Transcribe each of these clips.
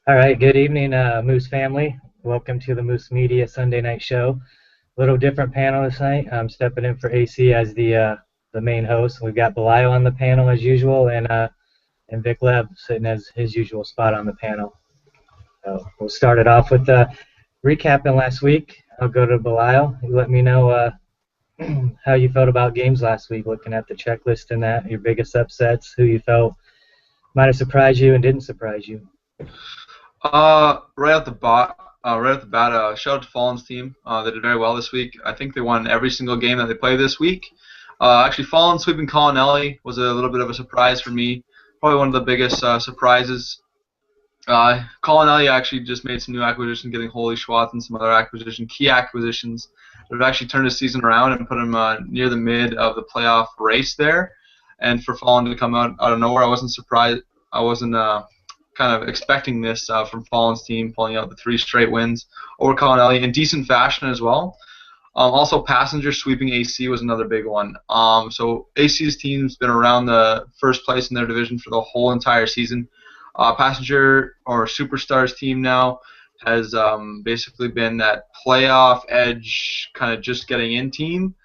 All right, good evening, Moose family. Welcome to the Moose Media Sunday Night Show. A little different panel this night. I'm stepping in for AC as the main host. We've got Belial on the panel as usual, and Vic Lev sitting as his usual spot on the panel. So we'll start it off with recapping last week. I'll go to Belial. You let me know how you felt about games last week, looking at the checklist and that, your biggest upsets, who you felt might have surprised you and didn't surprise you. Right off the bat, shout out to Fallen's team. They did very well this week. I think they won every single game that they played this week. Actually, Fallen sweeping Colin was a little bit of a surprise for me. Probably one of the biggest surprises. Colin actually just made some new acquisitions, getting Holy Schwartz and some other key acquisitions that have actually turned his season around and put him near the mid of the playoff race there. And for Fallen to come out of nowhere, I wasn't surprised. I wasn't kind of expecting this from Fallen's team, pulling out the 3 straight wins over Colin in decent fashion as well. Also, Passenger sweeping AC was another big one. So AC's team's been around the first place in their division for the whole entire season. Passenger, or Superstars team now, has basically been that playoff edge, kind of just getting in team.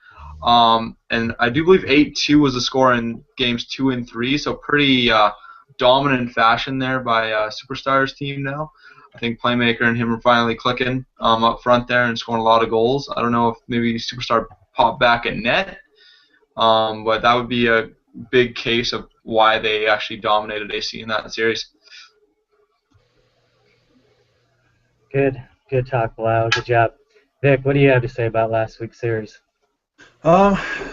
And I do believe 8-2 was the score in games 2 and 3, so pretty dominant fashion there by Superstars team now. I think Playmaker and him are finally clicking up front there and scoring a lot of goals. I don't know if maybe Superstar popped back at net, but that would be a big case of why they actually dominated AC in that series. Good talk, Blau. Good job. Vic, what do you have to say about last week's series?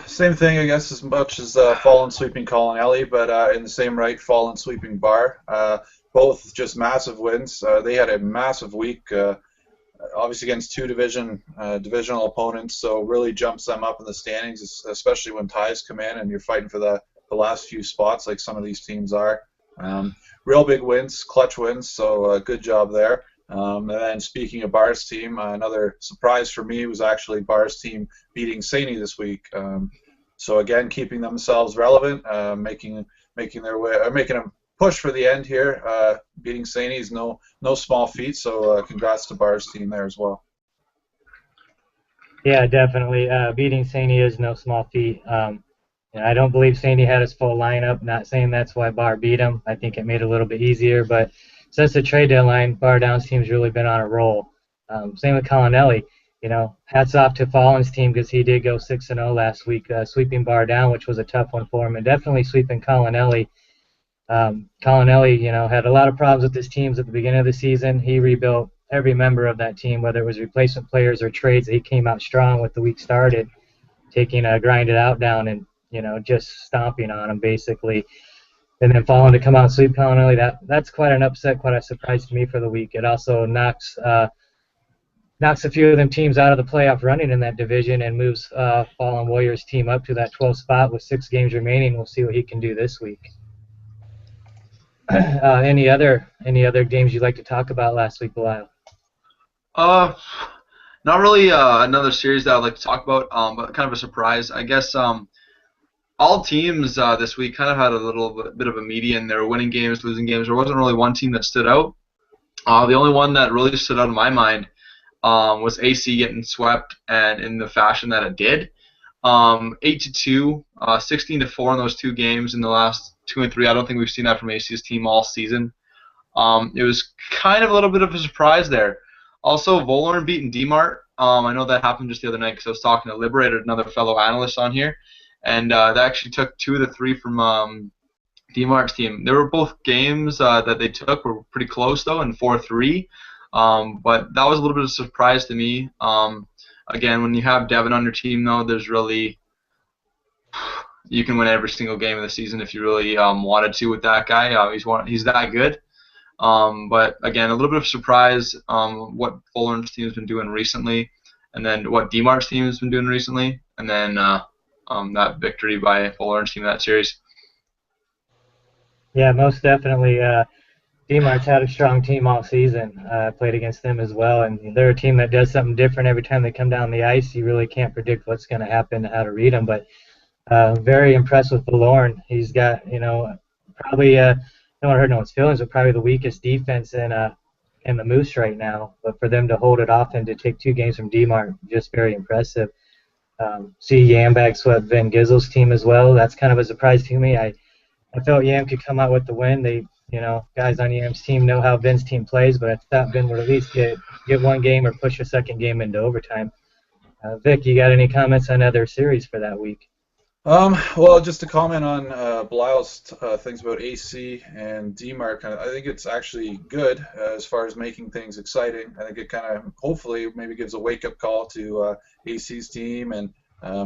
Same thing, I guess, as much as Fallen sweeping Colin Ellie, but in the same right, Fallen sweeping Bar. Both just massive wins. They had a massive week, obviously against 2 divisional opponents, so really jumps them up in the standings, especially when ties come in and you're fighting for the last few spots like some of these teams are. Real big wins, clutch wins, so good job there. And then speaking of Bar's team, another surprise for me was actually Bar's team beating Saney this week. So again, keeping themselves relevant, making their way, making a push for the end here. Beating Saney is no small feat. So congrats to Bar's team there as well. Yeah, definitely. Beating Saney is no small feat. I don't believe Saney had his full lineup. Not saying that's why Bar beat him. I think it made it a little bit easier, but since the trade deadline, Bar Down's team's really been on a roll. Same with Colin Ellie. Hats off to Fallen's team because he did go 6-0 last week, sweeping Bar Down, which was a tough one for him, and definitely sweeping Colin Ellie. Colin Ellie, had a lot of problems with his teams at the beginning of the season. He rebuilt every member of that team, whether it was replacement players or trades. He came out strong with the week started, taking a grinded out down and just stomping on him basically. And then Fallen to come out and sweep Colin Ellie, that's quite an upset, quite a surprise to me for the week. It also knocks a few of them teams out of the playoff running in that division and moves Fallen Warriors team up to that 12th spot with 6 games remaining. We'll see what he can do this week. Any other games you'd like to talk about last week, Belial? Not really another series that I'd like to talk about, but kind of a surprise. I guess all teams this week kind of had a little bit of a median. They were winning games, losing games. There wasn't really one team that stood out. The only one that really stood out in my mind was AC getting swept, and in the fashion that it did. 8-2, 16-4 in those 2 games in the last 2 and 3. I don't think we've seen that from AC's team all season. It was kind of a little bit of a surprise there. Also, Volorn beating DMart. I know that happened just the other night because I was talking to Liberator, another fellow analyst on here. And that actually took 2 of the 3 from DMart's team. They were both games that they took were pretty close, though, and 4-3. But that was a little bit of a surprise to me. Again, when you have Devin on your team, though, there's really you can win every single game of the season if you really wanted to with that guy. He's that good. But again, a little bit of a surprise what Volorn's team has been doing recently, and then what DMart's team has been doing recently, and then that victory by Volorn's team in that series. Yeah, most definitely. DMart's had a strong team all season. Played against them as well, and they're a team that does something different every time they come down the ice. You really can't predict what's going to happen, how to read them, but very impressed with Volorn. He's got, probably, no one hurt no one's feelings, but probably the weakest defense in and the Moose right now, but for them to hold it off and to take 2 games from DMARC, just very impressive. See Yambag swept Van Gissel's team as well. That's kind of a surprise to me. I felt Yam could come out with the win. They, guys on Yam's team know how Vin's team plays, but I thought Vin would at least get 1 game or push a second game into overtime. Vic, you got any comments on other series for that week? Well, just to comment on Blyle's things about AC and DMARC, I think it's actually good as far as making things exciting. I think it kind of, hopefully, maybe gives a wake-up call to AC's team and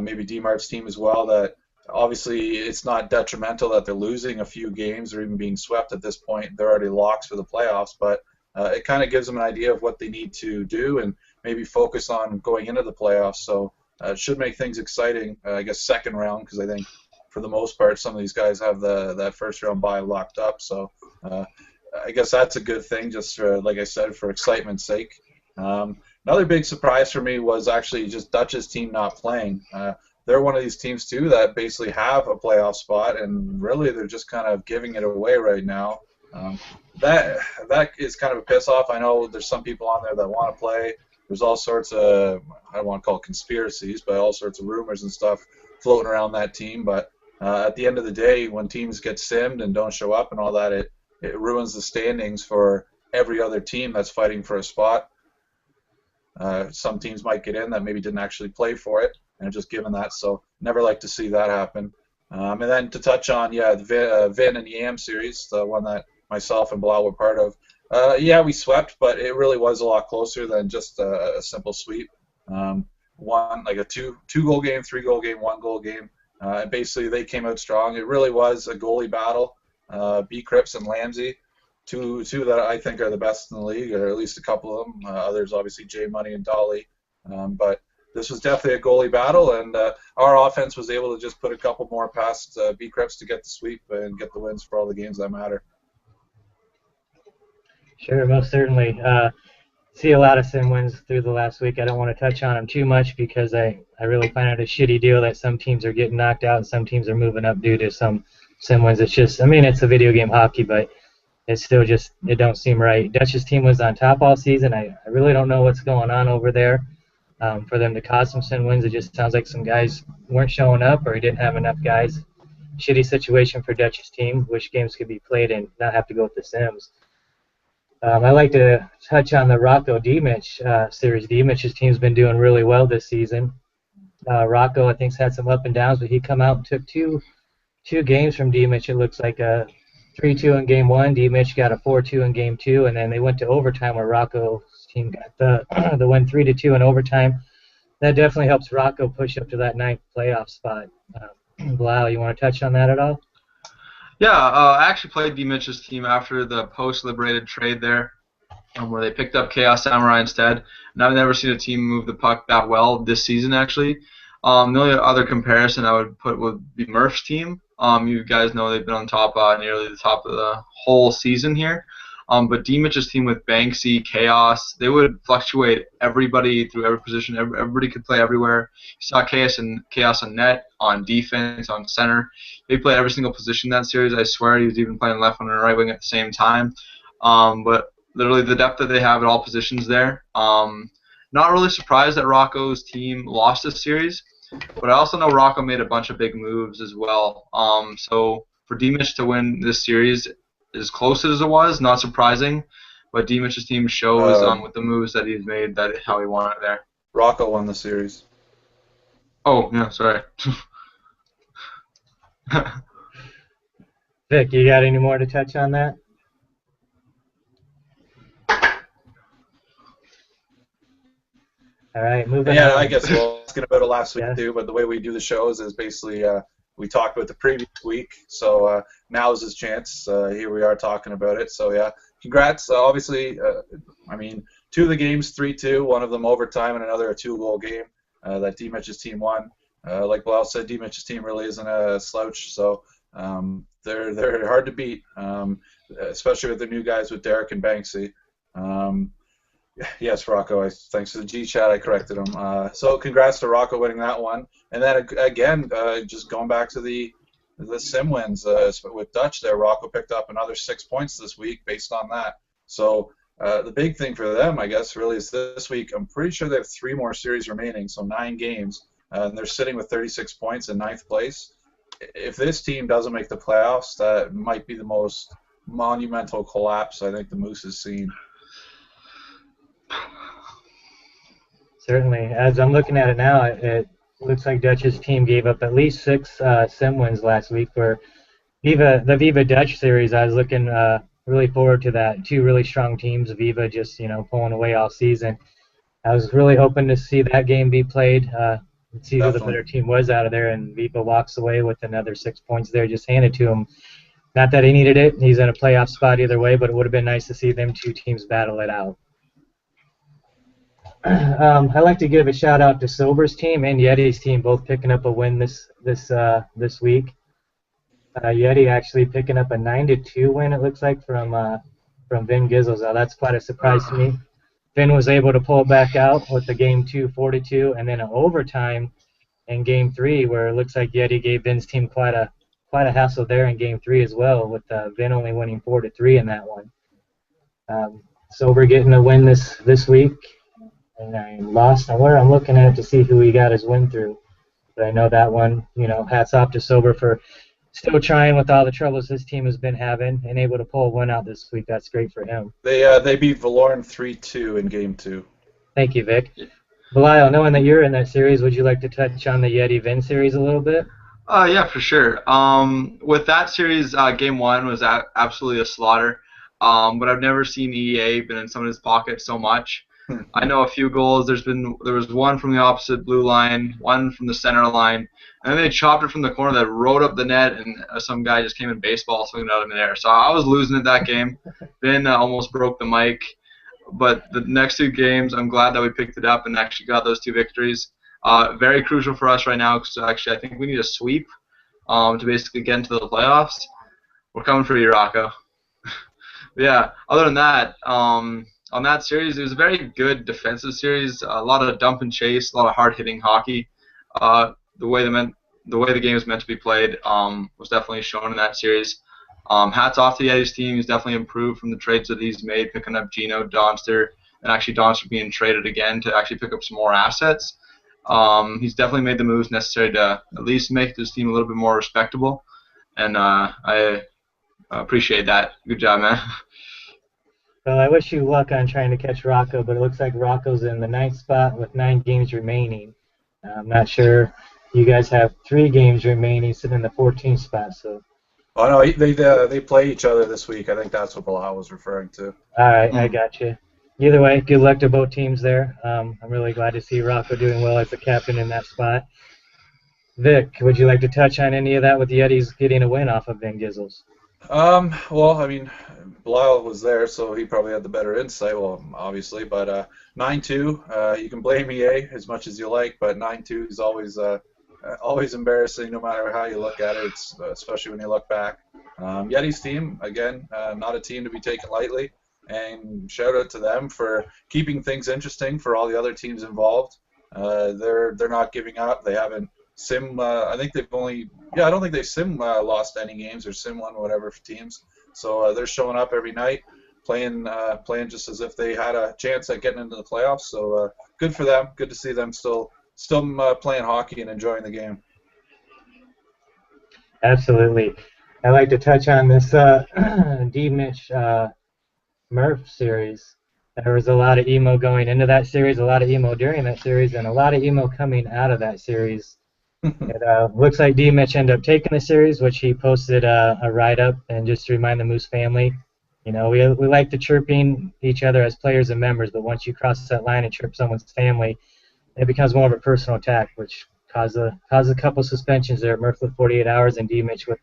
maybe DMARC's team as well, that obviously it's not detrimental that they're losing a few games or even being swept at this point. They're already locks for the playoffs, but it kind of gives them an idea of what they need to do and maybe focus on going into the playoffs. So it should make things exciting, I guess, second round, because I think for the most part some of these guys have that first round bye locked up. So I guess that's a good thing, just for, like I said, for excitement's sake. Another big surprise for me was actually just Dutch's team not playing. They're one of these teams, too, that basically have a playoff spot, and really they're just kind of giving it away right now. That is kind of a piss-off. I know there's some people on there that want to play. There's all sorts of, I don't want to call it conspiracies, but all sorts of rumors and stuff floating around that team. But at the end of the day, when teams get simmed and don't show up and all that, it ruins the standings for every other team that's fighting for a spot. Some teams might get in that maybe didn't actually play for it and just given that. So never like to see that happen. And then to touch on, the Vin and Yam series, the one that myself and Bilal were part of. We swept, but it really was a lot closer than just a simple sweep. One, like a two-goal game, 3-goal game, 1-goal game. And basically, they came out strong. It really was a goalie battle. B. Cripps and Lamsey, two that I think are the best in the league, or at least a couple of them. Others, obviously, J Money and Dolly. But this was definitely a goalie battle, and our offense was able to just put a couple more past B. Cripps to get the sweep and get the wins for all the games that matter. Sure, most certainly. See a lot of sim wins through the last week. I don't want to touch on them too much because I really find it a shitty deal that some teams are getting knocked out and some teams are moving up due to some sim wins. It's just, it's a video game hockey, but it's still just, it don't seem right. Dutch's team was on top all season. I really don't know what's going on over there for them to cause some sim wins. It just sounds like some guys weren't showing up or he didn't have enough guys. Shitty situation for Dutch's team. Wish games could be played and not have to go with the sims. I'd like to touch on the Rocco D-Mitch series. D-Mitch's team's been doing really well this season. Rocco, I think, has had some up and downs, but he come out and took two games from D-Mitch. It looks like a 3-2 in Game 1. D-Mitch got a 4-2 in Game 2, and then they went to overtime where Rocco's team got the win 3-2 in overtime. That definitely helps Rocco push up to that 9th playoff spot. Bilal, you want to touch on that at all? Yeah, I actually played D-Mitch's team after the post-liberated trade there, where they picked up Chaos Samurai instead. And I've never seen a team move the puck that well this season, actually. The only other comparison I would put would be Murph's team. You guys know they've been on top, nearly the top of the whole season here. But D-Mitch's team with Banksy, Chaos, they would fluctuate everybody through every position. Everybody could play everywhere. You saw Chaos on net, on defense, on center. They played every single position in that series. I swear he was even playing left wing and right wing at the same time. But literally the depth that they have at all positions there. Not really surprised that Rocco's team lost this series. But I also know Rocco made a bunch of big moves as well. So for D-Mitch to win this series, as close as it was, not surprising, but D-Mitch's team shows with the moves that he's made that how he won it there. Rocco won the series. Oh, yeah, sorry. Vic, you got any more to touch on that? All right, moving on. Yeah, I guess we'll talking about it last week too, but the way we do the shows is basically we talked about the previous week, so now is his chance. Here we are talking about it. So yeah, congrats. Obviously, 2 of the games 3-2, one of them overtime, and another a 2-goal game that D-Mitch's team won. Like Bilal said, D-Mitch's team really isn't a slouch, so they're hard to beat, especially with the new guys with Derek and Banksy. Yes, Rocco. Thanks to the G chat, I corrected him. So congrats to Rocco winning that one. And then again, just going back to the sim wins with Dutch there, Rocco picked up another 6 points this week based on that. So The big thing for them, I guess, really is this week. I'm pretty sure they have 3 more series remaining, so 9 games, and they're sitting with 36 points in 9th place. If this team doesn't make the playoffs, that might be the most monumental collapse I think the Moose has seen. Certainly. As I'm looking at it now, it looks like Dutch's team gave up at least 6 sim wins last week for the Viva Dutch series. I was looking really forward to that. 2 really strong teams. Viva just pulling away all season. I was really hoping to see that game be played. And see who the better team was out of there, and Viva walks away with another 6 points there, just handed to him. Not that he needed it. He's in a playoff spot either way, but it would have been nice to see them 2 teams battle it out. I'd like to give a shout out to Sober's team and Yeti's team, both picking up a win this week. Yeti actually picking up a 9-2 win, it looks like, from Vin Gizzles. That's quite a surprise to me. Vin was able to pull back out with the Game 2 42, and then an overtime in Game 3, where it looks like Yeti gave Vin's team quite a hassle there in Game 3 as well, with Vin only winning 4-3 in that one. Sober getting a win this week, and I'm lost on where I'm looking at to see who he got his win through. But I know that one, hats off to Sober for still trying with all the troubles his team has been having and able to pull one out this week. That's great for him. They beat Valoran 3-2 in Game 2. Thank you, Vic. Belial, knowing that you're in that series, would you like to touch on the Yeti Vin series a little bit? Yeah, for sure. With that series, Game 1 was absolutely a slaughter. But I've never seen EA been in someone's pocket so much. I know a few goals. There was one from the opposite blue line, one from the center line, and then they chopped it from the corner that rode up the net, and some guy just came in baseball swinging out of midair. So I was losing at that game. Vin almost broke the mic. But the next 2 games, I'm glad that we picked it up and actually got those 2 victories. Very crucial for us right now, because actually I think we need a sweep to basically get into the playoffs. We're coming for you, Rocco. Yeah, other than that, on that series, it was a very good defensive series. A lot of dump and chase, a lot of hard-hitting hockey. The way the game was meant to be played was definitely shown in that series. Hats off to the Yeti's team. He's definitely improved from the trades that he's made, picking up Gino, Donster, and actually Donster being traded again to actually pick up some more assets. He's definitely made the moves necessary to at least make this team a little bit more respectable, and I appreciate that. Good job, man. Well, I wish you luck on trying to catch Rocco, but it looks like Rocco's in the 9th spot with 9 games remaining. I'm not sure. You guys have 3 games remaining, sitting in the 14th spot. So. Oh no, they play each other this week. I think that's what Bilal was referring to. All right, I got you. Either way, good luck to both teams there. I'm really glad to see Rocco doing well as the captain in that spot. Vic, would you like to touch on any of that with the Yetis getting a win off of Vin Gizzles? Well, I mean, Bilal was there, so he probably had the better insight, well, obviously, but 9-2, you can blame EA as much as you like, but 9-2 is always embarrassing no matter how you look at it, especially when you look back. Yeti's team, again, not a team to be taken lightly, and shout out to them for keeping things interesting for all the other teams involved. They're not giving up. They haven't I think they've I don't think they've lost any games or sim won whatever for teams. So they're showing up every night, playing just as if they had a chance at getting into the playoffs. So good for them. Good to see them still playing hockey and enjoying the game. Absolutely. I'd like to touch on this D-Mitch Murph series. There was a lot of emo going into that series, a lot of emo during that series, and a lot of emo coming out of that series. It looks like D-Mitch ended up taking the series, which he posted a write-up, and just to remind the Moose family, we like to chirping each other as players and members, but once you cross that line and chirp someone's family, it becomes more of a personal attack, which caused a couple suspensions there. Murph with 48 hours and D-Mitch with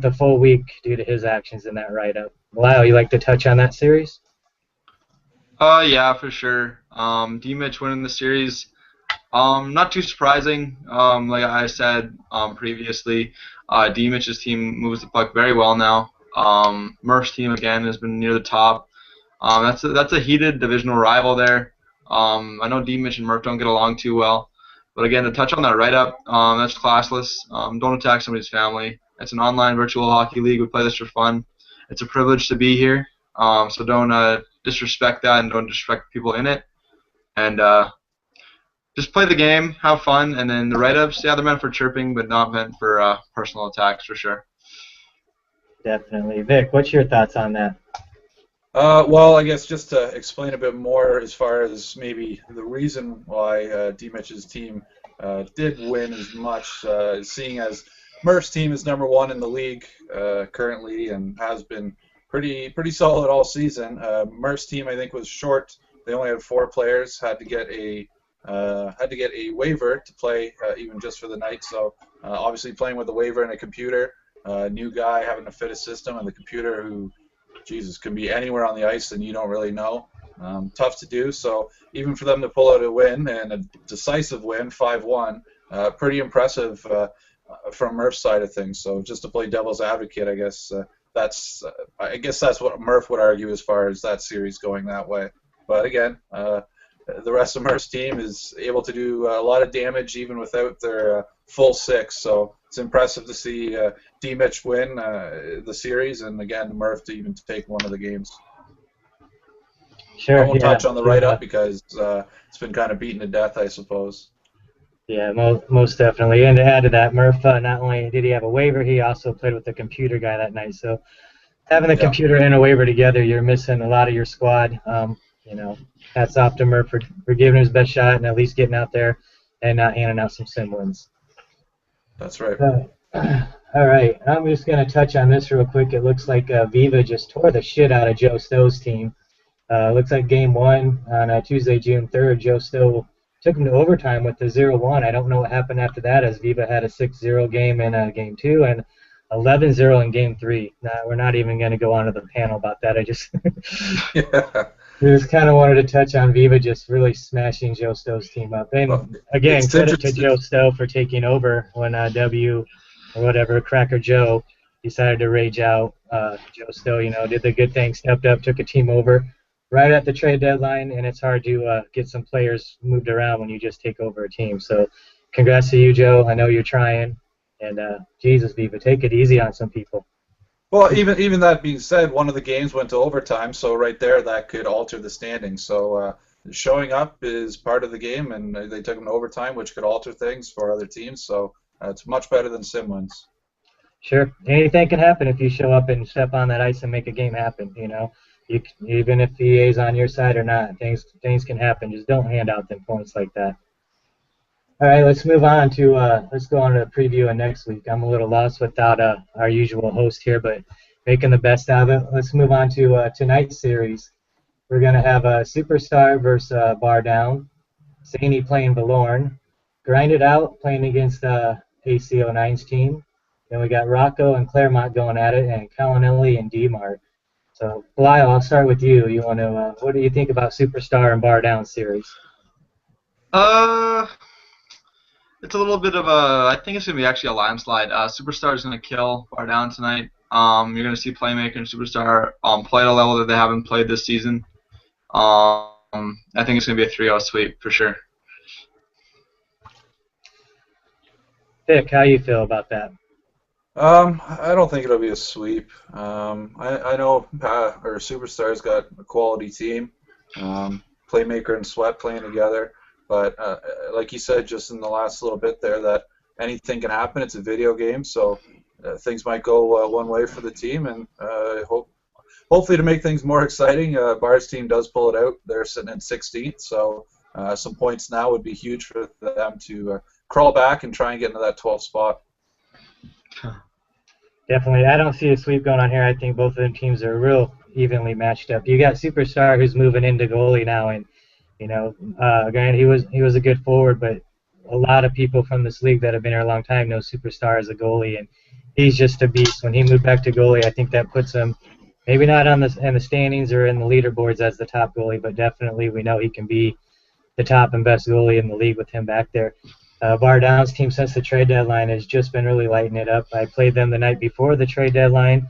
the full week due to his actions in that write-up. Lyle, you like to touch on that series? Yeah, for sure. D-Mitch winning the series, not too surprising. Like I said previously, D-Mitch's team moves the puck very well now. Murph's team, again, has been near the top. That's a heated divisional rival there. I know D-Mitch and Murph don't get along too well. But again, to touch on that write-up, that's classless. Don't attack somebody's family. It's an online virtual hockey league. We play this for fun. It's a privilege to be here. So don't disrespect that and don't disrespect people in it. And just play the game, have fun, and then the write-ups, yeah, they're meant for chirping, but not meant for personal attacks for sure. Definitely. Vic, what's your thoughts on that? Well, I guess just to explain a bit more as far as maybe the reason why D-Mitch's team did win as much, seeing as Murph's team is number 1 in the league currently and has been pretty solid all season. Murph's team, I think, was short. They only had 4 players, had to get a waiver to play even just for the night. So obviously playing with a waiver and a computer, new guy having to fit a system, and the computer who, Jesus, can be anywhere on the ice and you don't really know. Tough to do. So even for them to pull out a win, and a decisive win, 5-1, pretty impressive from Murph's side of things. So just to play devil's advocate, I guess that's what Murph would argue as far as that series going that way. But again, the rest of Murph's team is able to do a lot of damage even without their full 6. So it's impressive to see D-Mitch win the series, and again, Murph to even take one of the games. Sure. I won't touch on the write-up because it's been kind of beaten to death, I suppose. Yeah, most definitely. And to add to that, Murph, not only did he have a waiver, he also played with the computer guy that night. So having the computer and a waiver together, you're missing a lot of your squad. Hats off to Murph for giving his best shot and at least getting out there and not handing out some sim wins. That's right. All right, I'm just going to touch on this real quick. It looks like Viva just tore the shit out of Joe Stowe's team. Looks like game 1 on Tuesday, June 3rd, Joe Stowe took him to overtime with the 0-1. I don't know what happened after that, as Viva had a 6-0 game in game 2 and 11-0 in game 3. We're not even going to go on to the panel about that. I just just kind of wanted to touch on Viva just really smashing Joe Stowe's team up. And again, credit to Joe Stowe for taking over when Cracker Joe decided to rage out. Joe Stowe, did the good thing, stepped up, took a team over right at the trade deadline, and it's hard to get some players moved around when you just take over a team. So congrats to you, Joe. I know you're trying. And Jesus, Viva, take it easy on some people. Well, even that being said, one of the games went to overtime, so right there that could alter the standings. So showing up is part of the game, and they took them to overtime, which could alter things for other teams. So it's much better than sim wins. Sure, anything can happen if you show up and step on that ice and make a game happen. Even if the EA's on your side or not, things can happen. Just don't hand out them points like that. All right, let's move on to let's go on to the preview of next week. I'm a little lost without our usual host here, but making the best of it. Let's move on to tonight's series. We're going to have a Superstar versus Bar Down, Saney playing Valorn, Grind It Out playing against AC09's team. Then we got Rocco and Claremont going at it, and Calinelli and D-Mart. So, Belial, I'll start with you. You want to? What do you think about Superstar and Bar Down series? It's a little bit of I think it's going to be actually a landslide. Superstar is going to kill Bar Down tonight. You're going to see Playmaker and Superstar play at a level that they haven't played this season. I think it's going to be a 3-0 sweep for sure. Vic, how you feel about that? I don't think it'll be a sweep. I know Superstar's got a quality team. Playmaker and Sweat playing together. But like you said just in the last little bit there, that anything can happen. It's a video game, so things might go one way for the team, and hopefully to make things more exciting, Bar's team does pull it out. They're sitting in 16th, so some points now would be huge for them to crawl back and try and get into that 12th spot. Definitely. I don't see a sweep going on here. I think both of them teams are real evenly matched up. You got Superstar who's moving into goalie now, and granted, he was a good forward, but a lot of people from this league that have been here a long time know Superstar as a goalie, and he's just a beast. When he moved back to goalie, I think that puts him maybe not in the standings or in the leaderboards as the top goalie, but definitely we know he can be the top and best goalie in the league with him back there. Bar Down's team since the trade deadline has just been really lighting it up. I played them the night before the trade deadline,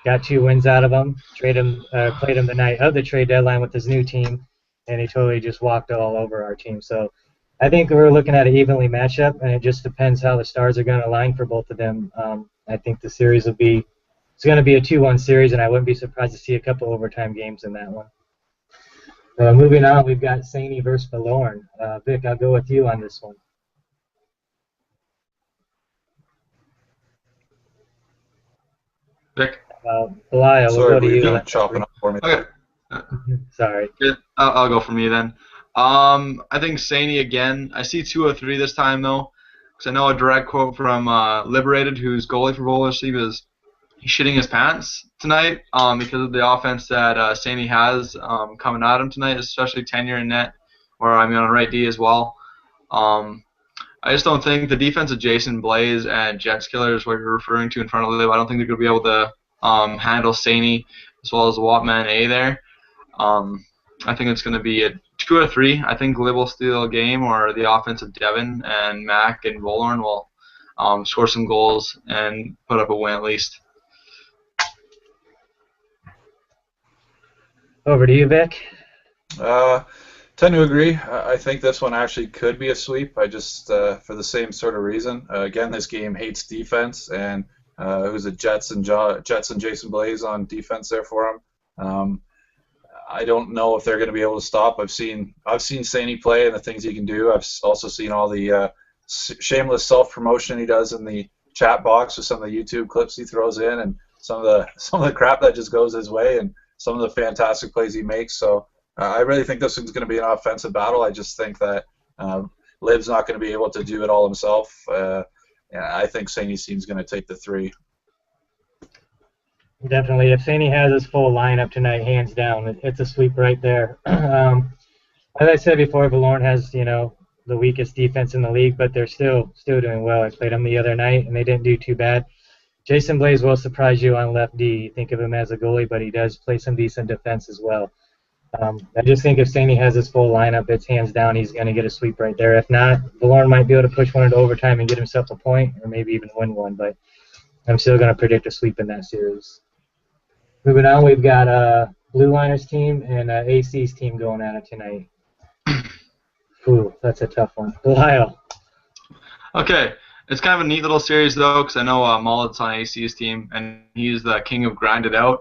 got 2 wins out of them. Played him the night of the trade deadline with his new team, and he totally just walked all over our team. So I think we're looking at an evenly matchup, and it just depends how the stars are going to align for both of them. I think the series it's going to be a 2-1 series, and I wouldn't be surprised to see a couple overtime games in that one. Moving on, we've got Saney versus Valorn. Vic, I'll go with you on this one. Vic? Belial, we'll go to you. Sorry, chopping up for me. Okay. Sorry. Good. I'll go for me then. I think Saney again. I see 203 this time though, because I know a direct quote from Liberated, who's goalie for Bowler Steve, is he's shitting his pants tonight because of the offense that Saney has coming at him tonight, especially tenure in net, or I mean on right D as well. I just don't think the defense of Jason Blaze and Jets Killer is what you're referring to in front of Lib. I don't think they're going to be able to handle Saney as well as Watman A there. I think it's going to be a 2 or 3. I think Lib will steal a game, or the offense of Devin and Mac and Volorn will score some goals and put up a win at least. Over to you, Vic. Tend to agree. I think this one actually could be a sweep. I just, for the same sort of reason. Again, this game hates defense, and who's it? Jets and Jason Blaze on defense there for him. I don't know if they're going to be able to stop. I've seen Saney play and the things he can do. I've also seen all the shameless self-promotion he does in the chat box with some of the YouTube clips he throws in, and some of the crap that just goes his way, and some of the fantastic plays he makes. So I really think this one's going to be an offensive battle. I just think that Lib's not going to be able to do it all himself. I think Saney's team's going to take the 3. Definitely. If Saney has his full lineup tonight, hands down, it's a sweep right there. As I said before, Valorn has, the weakest defense in the league, but they're still doing well. I played them the other night, and they didn't do too bad. Jason Blaze will surprise you on left D. You think of him as a goalie, but he does play some decent defense as well. I just think if Saney has his full lineup, it's hands down he's going to get a sweep right there. If not, Valorn might be able to push one into overtime and get himself a point, or maybe even win one, but I'm still going to predict a sweep in that series. Moving on, we've got Blue Liners team and AC's team going at it tonight. Ooh, that's a tough one. Lyle. Okay, it's kind of a neat little series though, because I know Mullet's on AC's team, and he's the king of grinded out.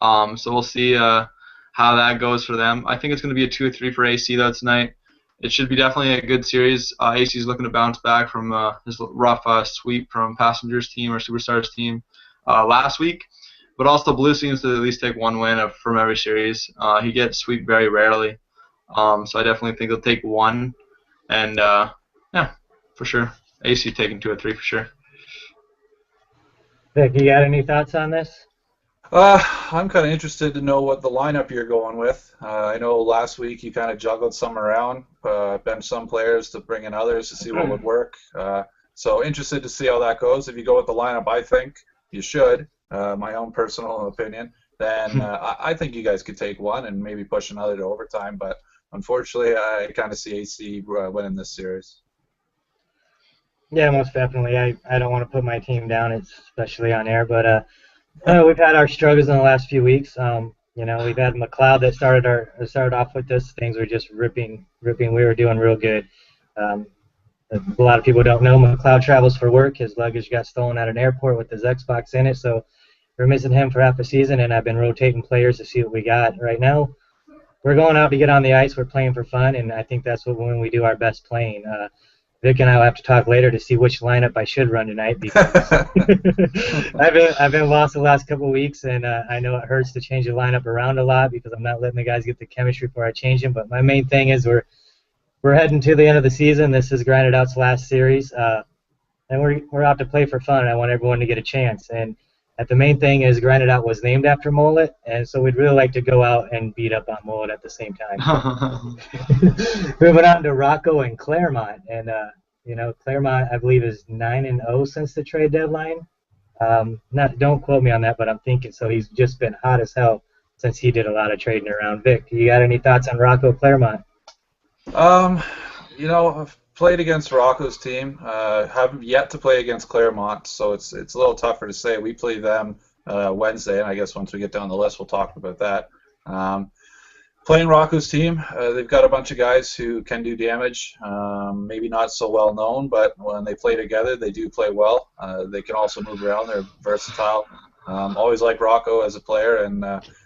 So we'll see how that goes for them. I think it's going to be a 2 or 3 for AC though tonight. It should be definitely a good series. AC's looking to bounce back from his rough sweep from Passengers team or Superstars team last week. But also Blue seems to at least take one win from every series. He gets sweep very rarely. So I definitely think he'll take one. And, yeah, for sure. AC taking 2 or 3 for sure. Vic, you got any thoughts on this? I'm kind of interested to know what the lineup you're going with. I know last week you kind of juggled some around, benched some players to bring in others to see what would work. So interested to see how that goes. If you go with the lineup I think you should, my own personal opinion, then I think you guys could take one and maybe push another to overtime. But unfortunately, I kind of see AC winning this series. Yeah, most definitely. I don't want to put my team down, especially on air, but we've had our struggles in the last few weeks. We've had McLeod that started off with this. Things were just ripping. We were doing real good. A lot of people don't know McLeod travels for work. His luggage got stolen at an airport with his Xbox in it, so we're missing him for half a season, and I've been rotating players to see what we got. Right now, we're going out to get on the ice. We're playing for fun, and I think that's when we do our best playing. Vic and I will have to talk later to see which lineup I should run tonight because I've been lost the last couple of weeks, and I know it hurts to change the lineup around a lot because I'm not letting the guys get the chemistry before I change them. But my main thing is we're heading to the end of the season. This is Grinded Out's last series, and we're out to play for fun. And I want everyone to get a chance. And the main thing is Grinded Out was named after Mullet, and so we'd really like to go out and beat up on Mullet at the same time. Moving on to Rocco and Claremont, and Claremont I believe is 9-0 since the trade deadline. Don't quote me on that, but I'm thinking so. He's just been hot as hell since he did a lot of trading around. Vic, you got any thoughts on Rocco Claremont? I've played against Rocco's team. Haven't yet to play against Claremont, so it's a little tougher to say. We play them Wednesday, and I guess once we get down the list, we'll talk about that. Playing Rocco's team, they've got a bunch of guys who can do damage. Maybe not so well known, but when they play together, they do play well. They can also move around. They're versatile. Always like Rocco as a player and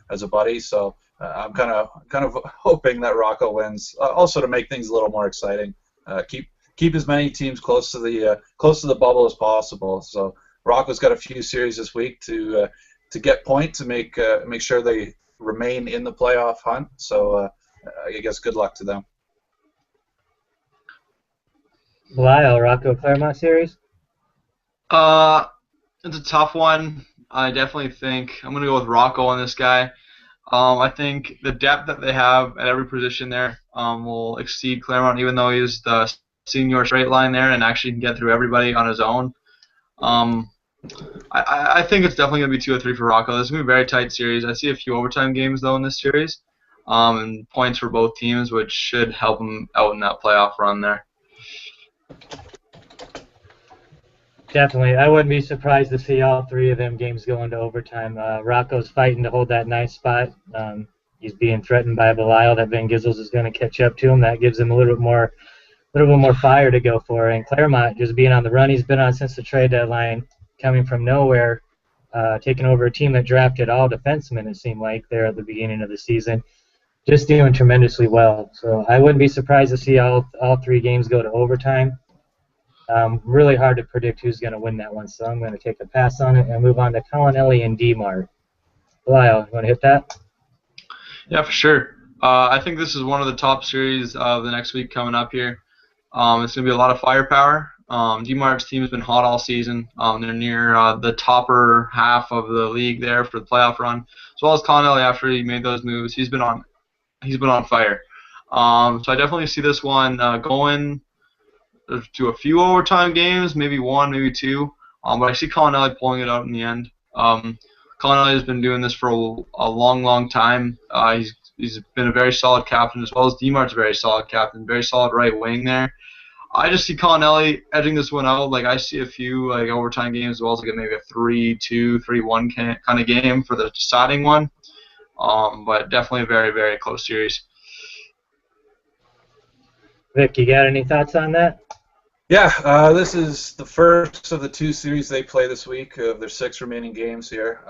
as a buddy, so I'm kind of hoping that Rocco wins, also to make things a little more exciting. Keep as many teams close to the bubble as possible. So Rocco's got a few series this week to get points to make sure they remain in the playoff hunt. So I guess good luck to them. Lyle, Rocco Claremont series? It's a tough one. I definitely think I'm going to go with Rocco on this guy. I think the depth that they have at every position there will exceed Claremont, even though he's the senior straight line there and actually can get through everybody on his own. I think it's definitely going to be 2 or 3 for Rocco. This is going to be a very tight series. I see a few overtime games, though, in this series, and points for both teams, which should help them out in that playoff run there. Definitely. I wouldn't be surprised to see all 3 of them games go into overtime. Rocco's fighting to hold that 9th spot. He's being threatened by Belial that Van Gisels is going to catch up to him. That gives him a little bit more fire to go for. And Claremont just being on the run he's been on since the trade deadline, coming from nowhere, taking over a team that drafted all defensemen, it seemed like, there at the beginning of the season. Just doing tremendously well. So I wouldn't be surprised to see all 3 games go to overtime. Really hard to predict who's going to win that one, so I'm going to take a pass on it and move on to Collinelli and DMart. Lyle, you want to hit that? Yeah, for sure. I think this is one of the top series of the next week coming up here. It's going to be a lot of firepower. DMart's team has been hot all season. They're near the topper half of the league there for the playoff run, as well as Collinelli after he made those moves. He's been on fire. So I definitely see this one going to a few overtime games, maybe 1, maybe 2. But I see Collinelli pulling it out in the end. Collinelli has been doing this for a long, long time. He's been a very solid captain, as well as DMart's a very solid captain, very solid right wing there. I just see Collinelli edging this one out. Like, I see a few overtime games, as well as maybe a 3-2, 3-1 kind of game for the deciding one. But definitely a very, very close series. Vic, you got any thoughts on that? Yeah, this is the first of the 2 series they play this week of their 6 remaining games here.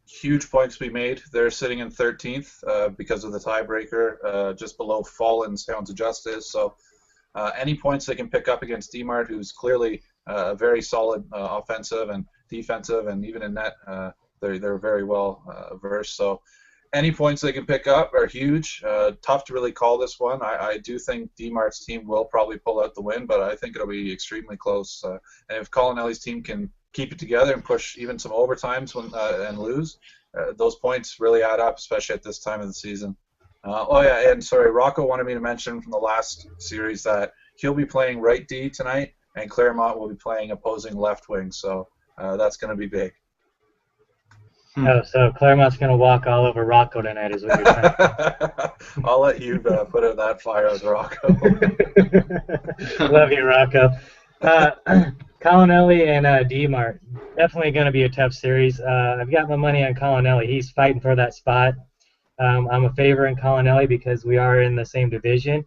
Huge points to be made. They're sitting in 13th because of the tiebreaker, just below Fallen's Hounds of Justice. So any points they can pick up against DMart, who's clearly very solid offensive and defensive, and even in net, they're very well versed. So any points they can pick up are huge. Tough to really call this one. I do think DMart's team will probably pull out the win, but I think it'll be extremely close. And if Collinelli's team can keep it together and push even some overtimes and lose, those points really add up, especially at this time of the season. And sorry, Rocco wanted me to mention from the last series that he'll be playing right D tonight, and Claremont will be playing opposing left wing, so that's going to be big. Oh, so Claremont's going to walk all over Rocco tonight is what you're saying. I'll let you put out that fire with Rocco. Love you, Rocco. Collinelli and DMart, definitely going to be a tough series. I've got my money on Collinelli. He's fighting for that spot. I'm a favor in Collinelli because we are in the same division.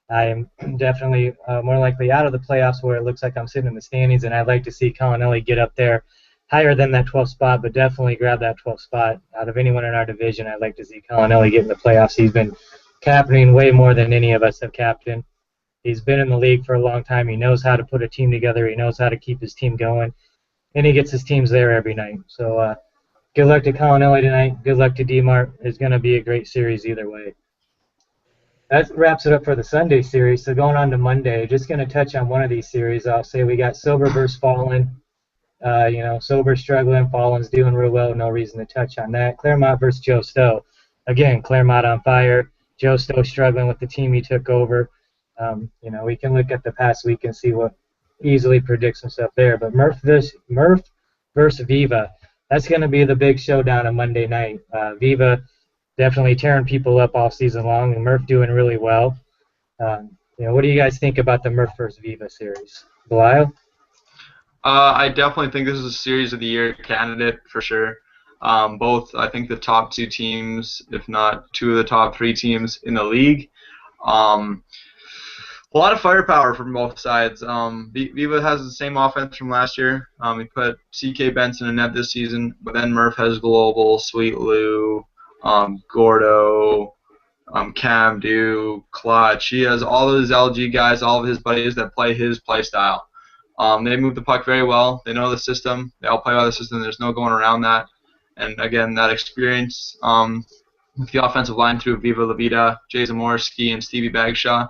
I am definitely more likely out of the playoffs where it looks like I'm sitting in the standings, and I'd like to see Collinelli get up there higher than that 12th spot, but definitely grab that 12th spot. Out of anyone in our division, I'd like to see Collinelli get in the playoffs. He's been captaining way more than any of us have captained. He's been in the league for a long time. He knows how to put a team together. He knows how to keep his team going, and he gets his teams there every night. So good luck to Collinelli tonight. Good luck to DMart. It's going to be a great series either way. That wraps it up for the Sunday series. So going on to Monday, just going to touch on one of these series. I'll say we got Sober versus Fallen. Sober struggling, Fallen's doing real well, no reason to touch on that. Claremont versus Joe Stowe. Again, Claremont on fire. Joe Stowe struggling with the team he took over. We can look at the past week and see what easily predicts himself there. But Murph versus Viva. That's going to be the big showdown on Monday night. Viva definitely tearing people up all season long, and Murph doing really well. What do you guys think about the Murph versus Viva series? Belial? I definitely think this is a Series of the Year candidate for sure. Both, I think, the top 2 teams, if not 2 of the top 3 teams in the league. A lot of firepower from both sides. Viva has the same offense from last year. He put C.K. Benson in net this season, but then Murph has Global, Sweet Lou, Gordo, Cam Do, Clutch. He has all those LG guys, all of his buddies that play his play style. They move the puck very well. They know the system. They all play by the system. There's no going around that. And again, that experience with the offensive line through Viva La Vida, Jay Zamorski, and Stevie Bagshaw,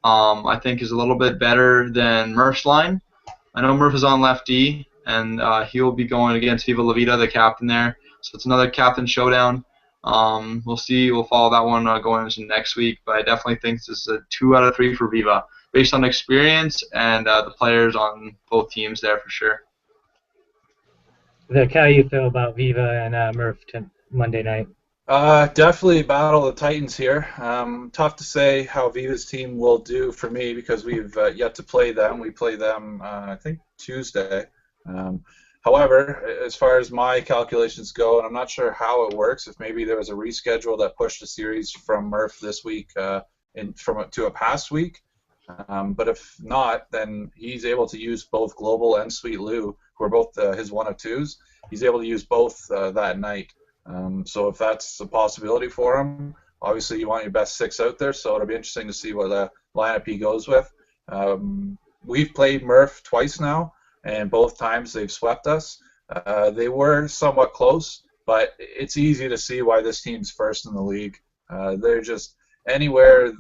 I think is a little bit better than Murph's line. I know Murph is on left D, and he'll be going against Viva La Vida, the captain there. So it's another captain showdown. We'll see. We'll follow that one going into next week. But I definitely think this is a 2 out of 3 for Viva, based on experience and the players on both teams there for sure. Vic, how do you feel about Viva and Murph Monday night? Definitely battle of the Titans here. Tough to say how Viva's team will do for me because we've yet to play them. We play them, I think, Tuesday. However, as far as my calculations go, and I'm not sure how it works, if maybe there was a reschedule that pushed the series from Murph this week to a past week. But if not, then he's able to use both Global and Sweet Lou, who are both his 1 of 2s. He's able to use both that night. So if that's a possibility for him, obviously you want your best 6 out there, so it'll be interesting to see what lineup he goes with. We've played Murph twice now, and both times they've swept us. They were somewhat close, but it's easy to see why this team's first in the league. They're just anywhere.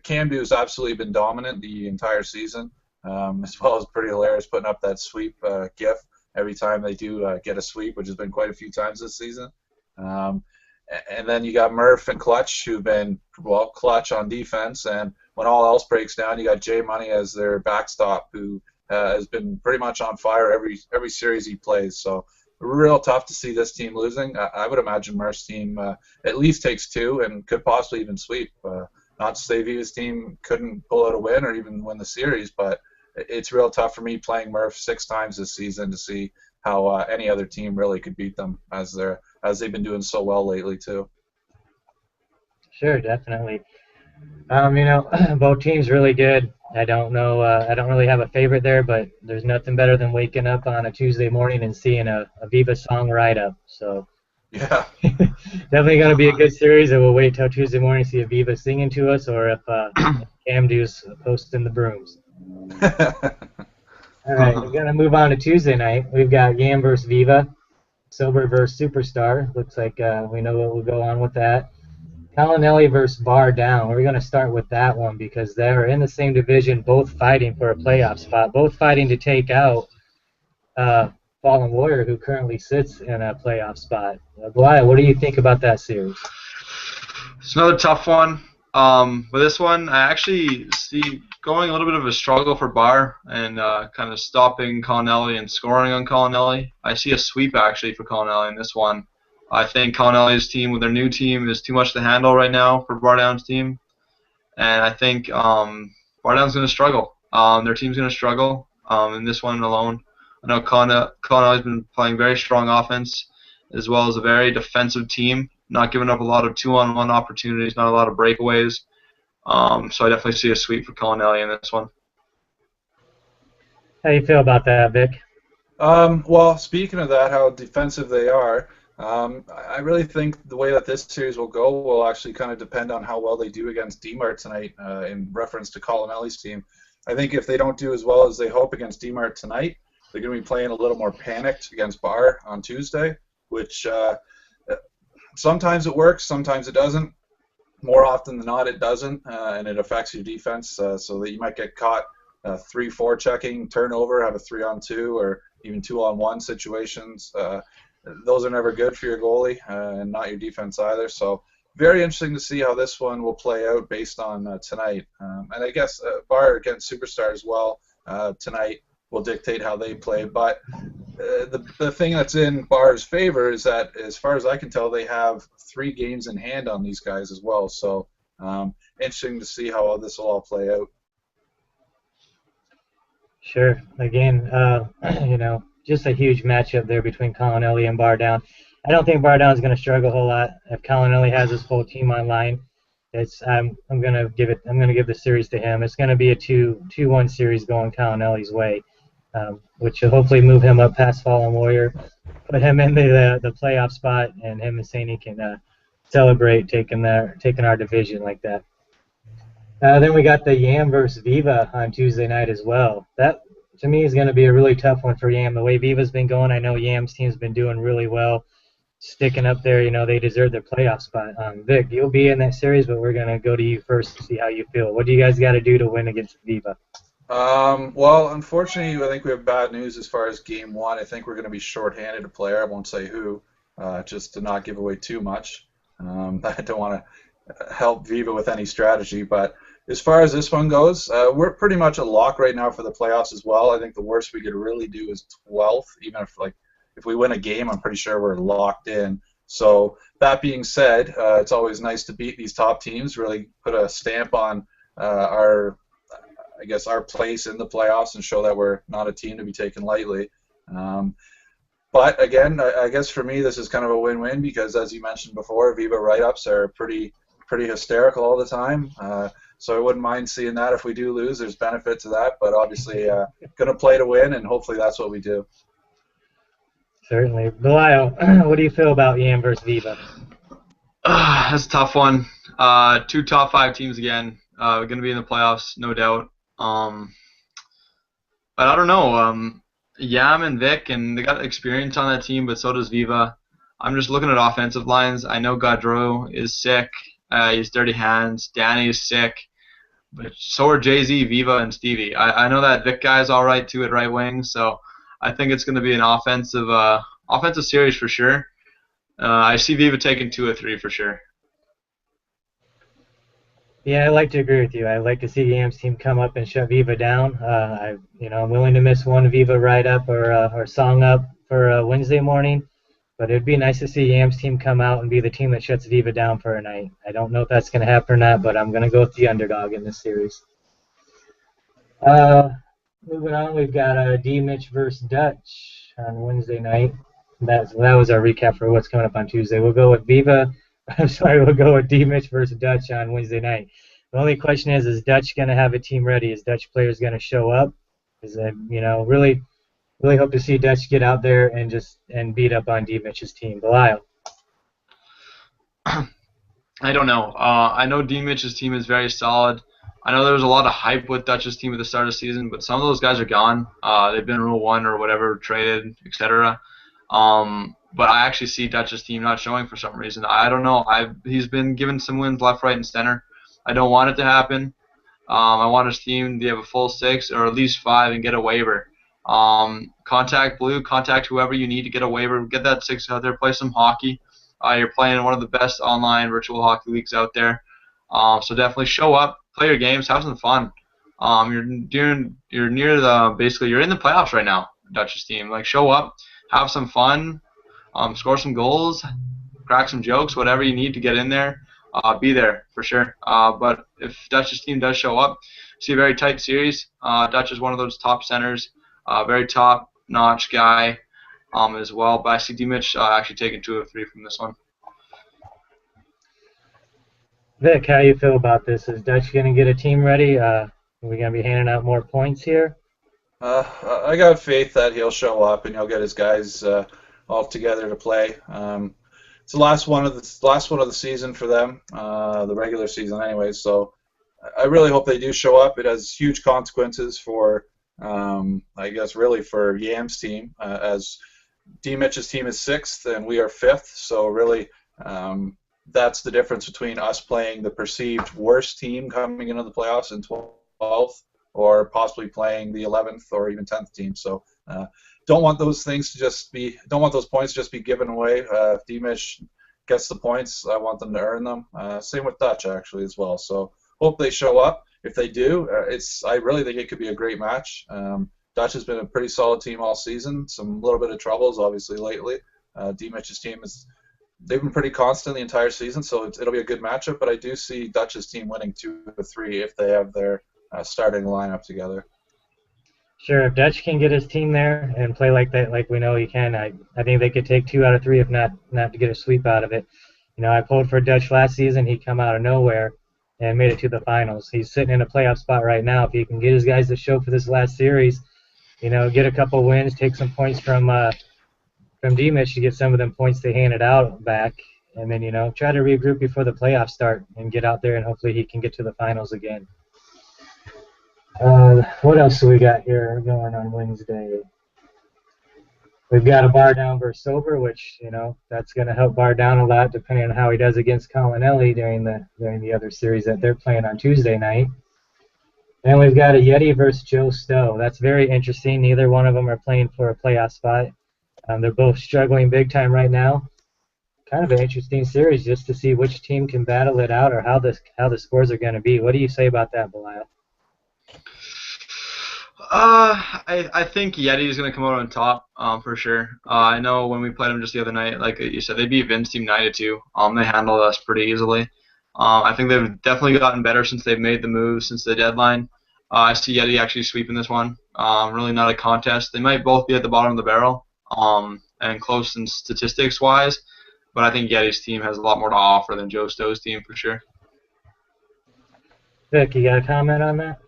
Cambu's absolutely been dominant the entire season, as well as pretty hilarious putting up that sweep gif every time they do get a sweep, which has been quite a few times this season. And then you got Murph and Clutch, who've been, clutch on defense, and when all else breaks down, you got Jay Money as their backstop, who has been pretty much on fire every series he plays. So real tough to see this team losing. I would imagine Murph's team at least takes 2 and could possibly even sweep. Not to say Viva's team couldn't pull out a win or even win the series, but it's real tough for me playing Murph 6 times this season to see how any other team really could beat them as they've been doing so well lately too. Sure, definitely. Both teams really good. I don't know. I don't really have a favorite there, but there's nothing better than waking up on a Tuesday morning and seeing a Viva song write-up. So yeah, definitely going to be a good series. And we'll wait till Tuesday morning to see if Viva's singing to us or if Camdu's posting the brooms. All right, we're going to move on to Tuesday night. We've got Yam versus Viva, Silver versus Superstar. Looks like we know what will go on with that. Colonelli versus Bar Down. We're going to start with that one because they're in the same division, both fighting for a playoff spot, both fighting to take out Fallen Warrior, who currently sits in a playoff spot. Goliath, what do you think about that series? It's another tough one. With this one, I actually see going a little bit of a struggle for Bar and kind of stopping Colonelli and scoring on Colonelli. I see a sweep actually for Colonelli in this one. I think Colonelli's team with their new team is too much to handle right now for Bar Down's team. And I think Bar Down's going to struggle. Their team's going to struggle in this one alone. I know Colonelli's been playing very strong offense as well as a very defensive team, not giving up a lot of 2-on-1 opportunities, not a lot of breakaways. So I definitely see a sweep for Colonelli in this one. How do you feel about that, Vic? Well, speaking of that, how defensive they are, I really think the way that this series will go will actually kind of depend on how well they do against DMART tonight in reference to Colonelli's team. I think if they don't do as well as they hope against DMART tonight, they're going to be playing a little more panicked against Bar on Tuesday, which sometimes it works, sometimes it doesn't. More often than not, it doesn't, and it affects your defense so that you might get caught 3-4 checking, turnover, have a 3-on-2 or even 2-on-1 situations. Those are never good for your goalie and not your defense either. So very interesting to see how this one will play out based on tonight. And I guess Bar against Superstar as well tonight will dictate how they play. But the thing that's in Bar's favor is that, as far as I can tell, they have 3 games in hand on these guys as well. So interesting to see how all this will all play out. Sure. Again, just a huge matchup there between Colonelli and Bar Down. I don't think Bar Down is going to struggle a whole lot if Colonelli has his full team online. I'm going to give the series to him. It's going to be a 2-1 series going Colonelli's way, which will hopefully move him up past Fallen Warrior, put him into the playoff spot, and him and Saney can celebrate taking our division like that. Then we got the Yam versus Viva on Tuesday night as well. That, to me, is going to be a really tough one for Yam. The way Viva's been going, I know Yam's team's been doing really well, sticking up there. They deserve their playoff spot. Vic, you'll be in that series, but we're going to go to you first to see how you feel. What do you guys got to do to win against Viva? Well, unfortunately, I think we have bad news as far as game one. I think we're going to be shorthanded a player. I won't say who, just to not give away too much. I don't want to help Viva with any strategy, but as far as this one goes, we're pretty much a lock right now for the playoffs as well. I think the worst we could really do is 12th. Even if we win a game, I'm pretty sure we're locked in. So that being said, it's always nice to beat these top teams, really put a stamp on our place in the playoffs and show that we're not a team to be taken lightly. But again, I guess for me this is kind of a win-win because, as you mentioned before, Viva write-ups are pretty hysterical all the time. So I wouldn't mind seeing that. If we do lose, there's benefit to that. But obviously, going to play to win, and hopefully that's what we do. Certainly. Belial, what do you feel about Yam versus Viva? That's a tough one. Two top 5 teams again. Going to be in the playoffs, no doubt. But I don't know. Yam and Vic, and they got experience on that team, but so does Viva. I'm just looking at offensive lines. I know Gaudreau is sick. He's dirty hands. Danny is sick. But so are Jay-Z, Viva, and Stevie. I know that Vic guy is all right, too, at right wing, so I think it's going to be an offensive series for sure. I see Viva taking 2 or 3 for sure. Yeah, I like to agree with you. I like to see Yam's team come up and shut Viva down. I'm willing to miss one Viva write-up or song up for Wednesday morning, but it'd be nice to see Yam's team come out and be the team that shuts Viva down for a night. I don't know if that's going to happen or not, but I'm going to go with the underdog in this series. Moving on, we've got D. Mitch versus Dutch on Wednesday night. That was our recap for what's coming up on Tuesday. We'll go with Viva. We'll go with D. Mitch versus Dutch on Wednesday night. The only question is Dutch going to have a team ready? Is Dutch players going to show up? Really hope to see Dutch get out there and beat up on D. Mitch's team. Belial. I don't know. I know D. Mitch's team is very solid. I know there was a lot of hype with Dutch's team at the start of the season, but some of those guys are gone. They've been Rule 1 or whatever, traded, etc. But I actually see Dutch's team not showing for some reason. I don't know. He's been given some wins left, right, and center. I don't want it to happen. I want his team to have a full 6 or at least 5 and get a waiver. Contact Blue, contact whoever you need to get a waiver. Get that 6 out there, play some hockey. You're playing in one of the best online virtual hockey leagues out there. So definitely show up, play your games, have some fun. You're near basically you're in the playoffs right now, Dutch's team. Like, show up, have some fun, score some goals, crack some jokes, whatever you need to get in there. Be there for sure. But if Dutch's team does show up, see a very tight series. Dutch is one of those top centers, very top-notch guy as well. But I see D. Mitch actually taking 2 or 3 from this one. Vic, how you feel about this? Is Dutch going to get a team ready? Are we going to be handing out more points here? I got faith that he'll show up and he'll get his guys all together to play. It's the last one of the season for them, the regular season anyway. So I really hope they do show up. It has huge consequences for, I guess, really for Yam's team, as D. Mitch's team is 6th and we are 5th. So really, that's the difference between us playing the perceived worst team coming into the playoffs in 12th, or possibly playing the 11th or even 10th team. So don't want those points to just be given away. If D-Mitch gets the points, I want them to earn them. Same with Dutch actually as well. So hope they show up. If they do, I really think it could be a great match. Dutch has been a pretty solid team all season. Some little bit of troubles obviously lately. D-Mitch's team they've been pretty constant the entire season, so it'll be a good matchup. But I do see Dutch's team winning 2 or 3 if they have their starting lineup together. Sure, if Dutch can get his team there and play like that, like we know he can, I think they could take 2 out of 3, if not to get a sweep out of it. I pulled for Dutch last season. He come out of nowhere and made it to the finals. He's sitting in a playoff spot right now. If he can get his guys to show for this last series, get a couple wins, take some points from D-Mitch to get some of them points they handed out back, and then try to regroup before the playoffs start and get out there and hopefully he can get to the finals again. What else do we got here going on Wednesday? We've got a Bar Down versus Sober, which that's going to help Bar Down a lot depending on how he does against Colin during the other series that they're playing on Tuesday night. And we've got a Yeti versus Joe Stowe. That's very interesting. Neither one of them are playing for a playoff spot. They're both struggling big time right now. Kind of an interesting series just to see which team can battle it out or how the scores are going to be. What do you say about that, Belial? I think Yeti is going to come out on top for sure. I know when we played them just the other night, like you said, they beat Vin's team 9-2. They handled us pretty easily. I think they've definitely gotten better since they've made the move since the deadline. I see Yeti actually sweeping this one. Really not a contest. They might both be at the bottom of the barrel and close in statistics-wise, but I think Yeti's team has a lot more to offer than Joe Stowe's team for sure. Vic, you got a comment on that?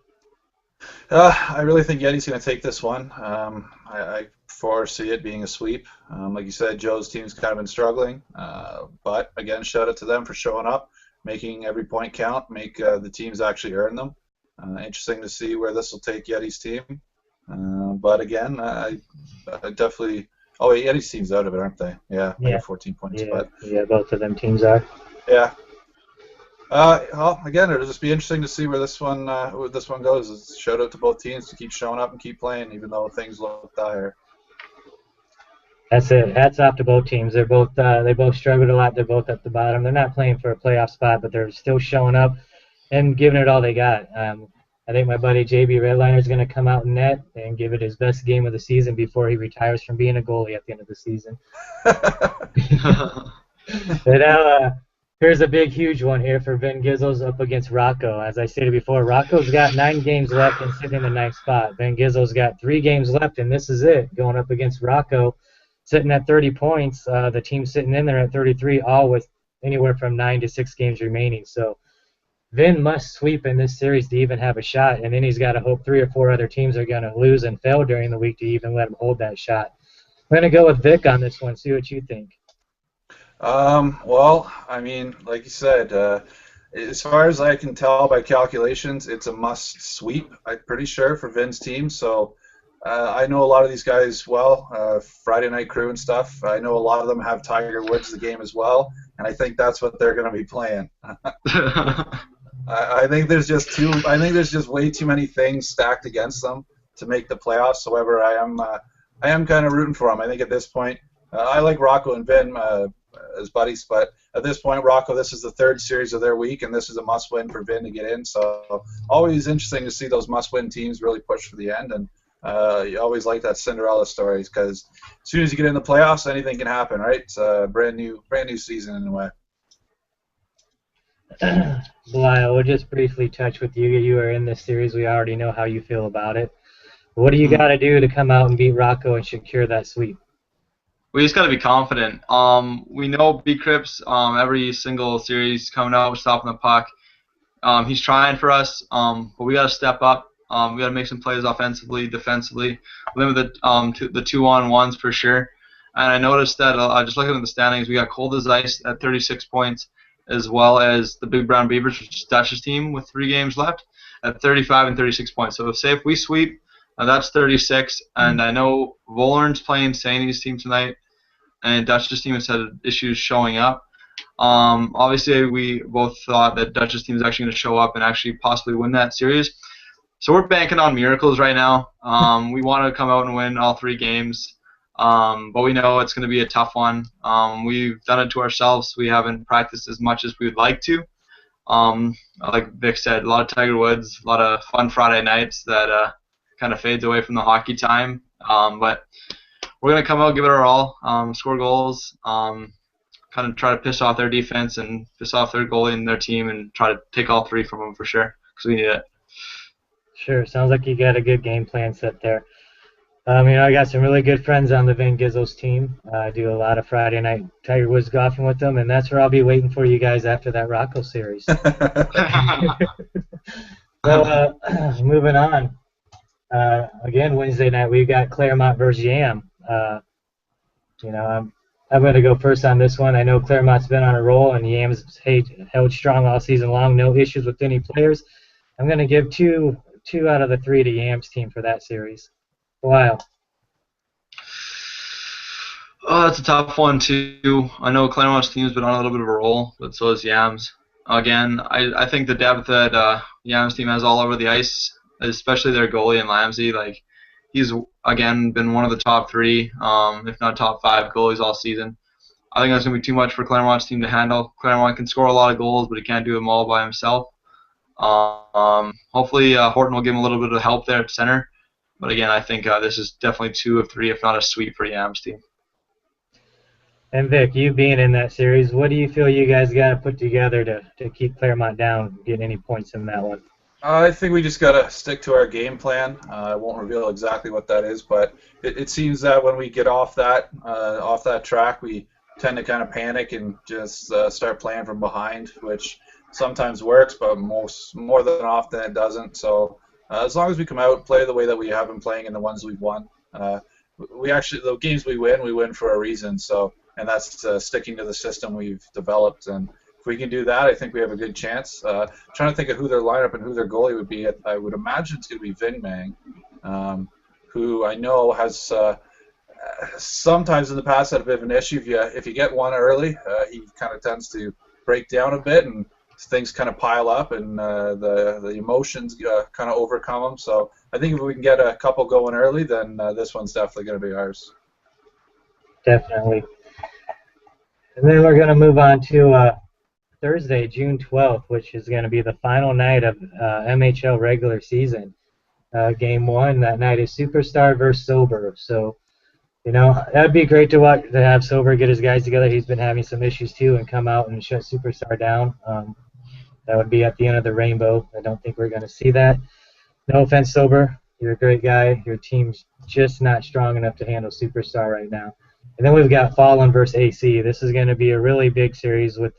I really think Yeti's going to take this one. I foresee it being a sweep. Like you said, Joe's team's kind of been struggling, but again, shout out to them for showing up, making every point count, make the teams actually earn them. Interesting to see where this will take Yeti's team. But again, I definitely. Oh, wait, Yeti's team's out of it, aren't they? Yeah, they got 14 points. Yeah, both of them teams are. Yeah. Well, again, it'll just be interesting to see where this one goes. Shout out to both teams to keep showing up and keep playing, even though things look dire. That's it. Hats off to both teams. They both struggled a lot. They're both at the bottom. They're not playing for a playoff spot, but they're still showing up and giving it all they got. I think my buddy JB Redliner is going to come out in net and give it his best game of the season before he retires from being a goalie at the end of the season. And now, here's a big, huge one here for Vin Gizzos up against Rocco. As I stated before, Rocco's got 9 games left and sitting in the 9th spot. Vin Gizzos got 3 games left, and this is it, going up against Rocco, sitting at 30 points. The team sitting in there at 33, all with anywhere from 9 to 6 games remaining. So Vin must sweep in this series to even have a shot, and then he's got to hope 3 or 4 other teams are going to lose and fail during the week to even let him hold that shot. I'm going to go with Vic on this one, see what you think. Well, I mean, like you said, as far as I can tell by calculations, it's a must sweep, I'm pretty sure, for Vin's team. So I know a lot of these guys well, Friday Night Crew and stuff. I know a lot of them have Tiger Woods the game as well, and I think that's what they're going to be playing. I think there's just way too many things stacked against them to make the playoffs. However, I am kind of rooting for them. I think at this point, I like Rocco and Vin as buddies, but at this point, Rocco, this is the 3rd series of their week, and this is a must-win for Vin to get in. So always interesting to see those must-win teams really push for the end, and you always like that Cinderella stories because as soon as you get in the playoffs, anything can happen, right? It's a brand new season in a way. Belial, we'll just briefly touch with you. You are in this series. We already know how you feel about it. What do you got to do to come out and beat Rocco and secure that sweep? We just got to be confident. We know B-Crips, every single series coming out, we're stopping the puck. He's trying for us, but we got to step up. We got to make some plays offensively, defensively, limit the 2-on-1s for sure. And I noticed that just looking at the standings, we got Cold as Ice at 36 points, as well as the Big Brown Beavers, which is Dutch's team with 3 games left, at 35 and 36 points. So if we sweep, that's 36. And I know Volern's playing Saney's team tonight, and Dutch's team has had issues showing up. Obviously, we both thought that Dutch's team is actually going to show up and actually possibly win that series. So we're banking on miracles right now. We want to come out and win all 3 games, but we know it's going to be a tough one. We've done it to ourselves. We haven't practiced as much as we would like to. Like Vic said, a lot of Tiger Woods, a lot of fun Friday nights that kind of fades away from the hockey time. But we're going to come out, give it our all, score goals, kind of try to piss off their defense and piss off their goalie and their team and try to take all 3 from them for sure because we need it. Sure. Sounds like you got a good game plan set there. I got some really good friends on the Vin Gizzos team. I do a lot of Friday night Tiger Woods golfing with them, and that's where I'll be waiting for you guys after that Rocco series. So, moving on. Again, Wednesday night we've got Claremont versus Yam. I I'm going to go first on this one. I know Claremont's been on a roll, and Yams held strong all season long. No issues with any players. I'm going to give two out of the three to Yams team for that series. Wow. Oh, that's a tough one too. I know Claremont's team's been on a little bit of a roll, but so is Yams. Again, I think the depth that Yams team has all over the ice, especially their goalie and Lamsey, like he's again been one of the top three, if not top five goalies all season. I think that's gonna be too much for Claremont's team to handle. Claremont can score a lot of goals, but he can't do them all by himself. Hopefully Horton will give him a little bit of help there at center. But again, I think this is definitely 2 of 3, if not a sweep for Yams team. And Vic, you being in that series, what do you feel you guys got to put together to keep Claremont down, get any points in that one? I think we just got to stick to our game plan. I won't reveal exactly what that is, but it seems that when we get off that track, we tend to kind of panic and just start playing from behind, which sometimes works, but more than often it doesn't. So as long as we come out, play the way that we have been playing in the ones we've won, the games we win for a reason. So, and that's sticking to the system we've developed. And if we can do that, I think we have a good chance. Trying to think of who their lineup and who their goalie would be. I would imagine it's going to be Ving Mang, who I know has sometimes in the past had a bit of an issue. If you get one early, he kind of tends to break down a bit, and things kind of pile up, and the emotions kind of overcome him. So I think if we can get a couple going early, then this one's definitely going to be ours. Definitely. And then we're going to move on to Thursday, June 12th, which is going to be the final night of MHL regular season. Game 1 that night is Superstar versus Sober. So, that'd be great to watch, to have Sober get his guys together. He's been having some issues too, and come out and shut Superstar down. That would be at the end of the rainbow. I don't think we're going to see that. No offense, Sober. You're a great guy. Your team's just not strong enough to handle Superstar right now. And then we've got Fallen versus AC. This is going to be a really big series with,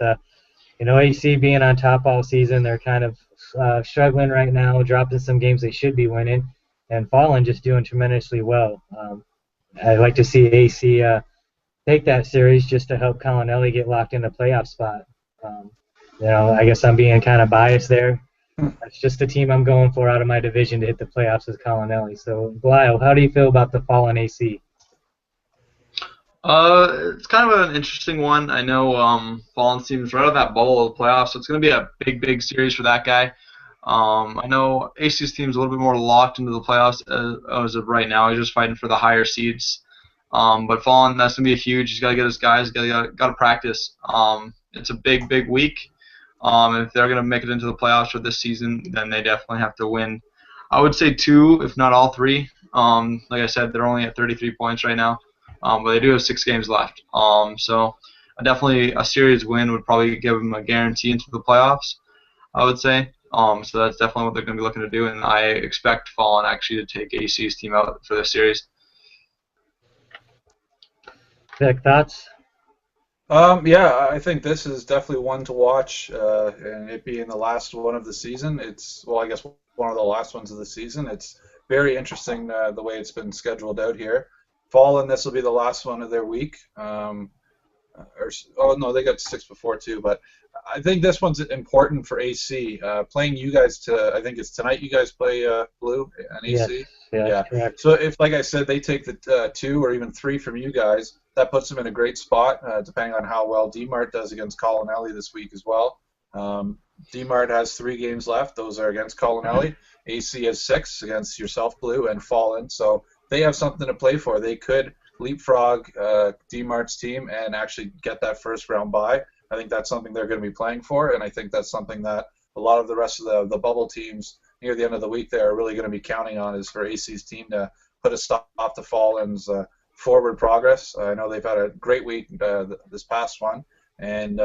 AC being on top all season. They're kind of struggling right now, dropping some games they should be winning, and Fallen just doing tremendously well. I'd like to see AC take that series just to help Colonelli get locked in the playoff spot. I guess I'm being kind of biased there. That's just the team I'm going for out of my division to hit the playoffs is Colonelli. So, Blyle, how do you feel about the Fallen AC? It's kind of an interesting one. I know Fallen seems right out of that bubble of the playoffs, so it's going to be a big series for that guy. I know AC's team's a little bit more locked into the playoffs as of right now. He's just fighting for the higher seeds. But Fallen, that's going to be huge. He's got to get his guys, got to practice. It's a big week. If they're going to make it into the playoffs for this season, then they definitely have to win. I would say 2, if not all 3. Like I said, they're only at 33 points right now. But they do have 6 games left. So definitely a series win would probably give them a guarantee into the playoffs, I would say. So that's definitely what they're going to be looking to do, and I expect Fallen actually to take AC's team out for this series. Vic, thoughts? Yeah, I think this is definitely one to watch, and it being the last one of the season. I guess one of the last ones of the season. It's very interesting the way it's been scheduled out here. Fallen, this will be the last one of their week. They got 6 before too, but I think this one's important for AC. Playing you guys I think it's tonight you guys play Blue and AC? Yeah. Correct. So if, like I said, they take the 2 or even 3 from you guys, that puts them in a great spot, depending on how well DMart does against Colonelli this week as well. DMart has 3 games left. Those are against Colonelli. AC has 6 against yourself, Blue, and Fallen. So they have something to play for. They could leapfrog DMart's team and actually get that first round bye. I think that's something they're going to be playing for, and I think that's something that a lot of the rest of the bubble teams near the end of the week they are really going to be counting on, is for AC's team to put a stop to Fallen's forward progress. I know they've had a great week this past one, and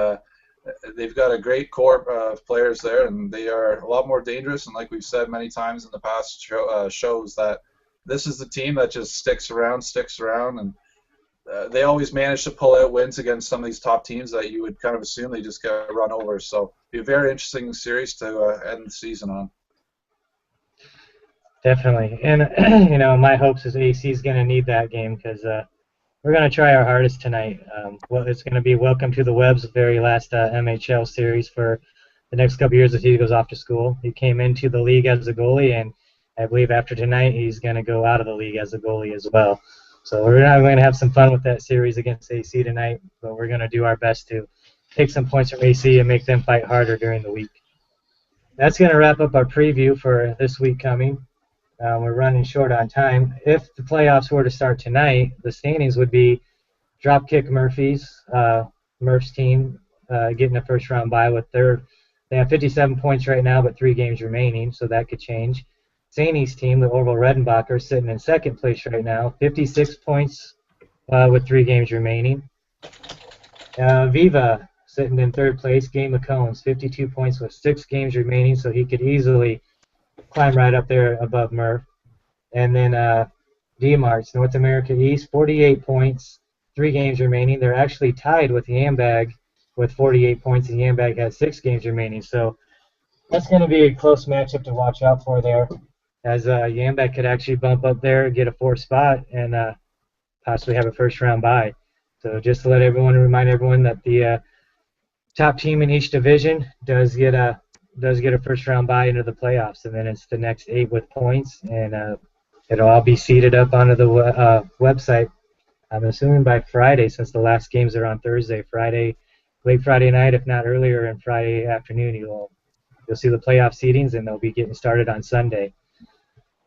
they've got a great core of players there, and they are a lot more dangerous. And like we've said many times in the past shows, that this is the team that just sticks around, and they always manage to pull out wins against some of these top teams that you would kind of assume they just get run over. So it'll be a very interesting series to end the season on. Definitely. And, my hopes is AC is going to need that game because we're going to try our hardest tonight. Well, it's going to be Welcome to the Web's very last MHL series for the next couple years as he goes off to school. He came into the league as a goalie, and I believe after tonight he's going to go out of the league as a goalie as well. So we're going to have some fun with that series against AC tonight, but we're going to do our best to take some points from AC and make them fight harder during the week. That's going to wrap up our preview for this week coming. We're running short on time. If the playoffs were to start tonight, the standings would be Dropkick Murph's team, getting a first-round bye with they have 57 points right now, but 3 games remaining, so that could change. Saney's team, the Orville Redenbacher, sitting in second place right now, 56 points with 3 games remaining. Viva sitting in third place, Game McCones, 52 points with 6 games remaining, so he could easily climb right up there above Murph. And then D-Marts, North America East, 48 points, 3 games remaining. They're actually tied with Yambag with 48 points, and Yambag has 6 games remaining. So that's going to be a close matchup to watch out for there, as Yambag could actually bump up there, get a 4th spot, and possibly have a first-round bye. So just to remind everyone that the top team in each division does get a first-round bye into the playoffs, and then it's the next 8 with points, and it'll all be seeded up onto the website. I'm assuming by Friday, since the last games are on Thursday. Late Friday night, if not earlier, and Friday afternoon, you'll see the playoff seedings, and they'll be getting started on Sunday,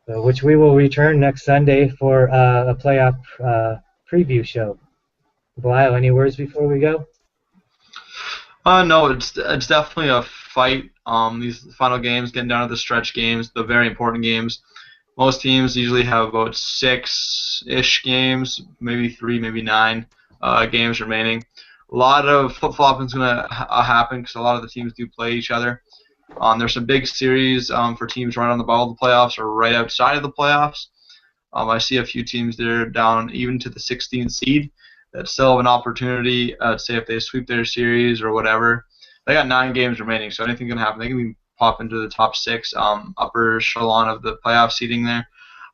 which we will return next Sunday for a playoff preview show. Belial, any words before we go? No, it's definitely a fight. These final games, getting down to the stretch games, the very important games. Most teams usually have about 6-ish games, maybe 3, maybe 9 games remaining. A lot of flip-flopping is going to happen because a lot of the teams do play each other. There's some big series for teams right on the ball of the playoffs or right outside of the playoffs. I see a few teams that are down even to the 16th seed that still have an opportunity, say if they sweep their series or whatever. They got 9 games remaining, so anything can happen. They can pop into the top 6, upper echelon of the playoff seeding there.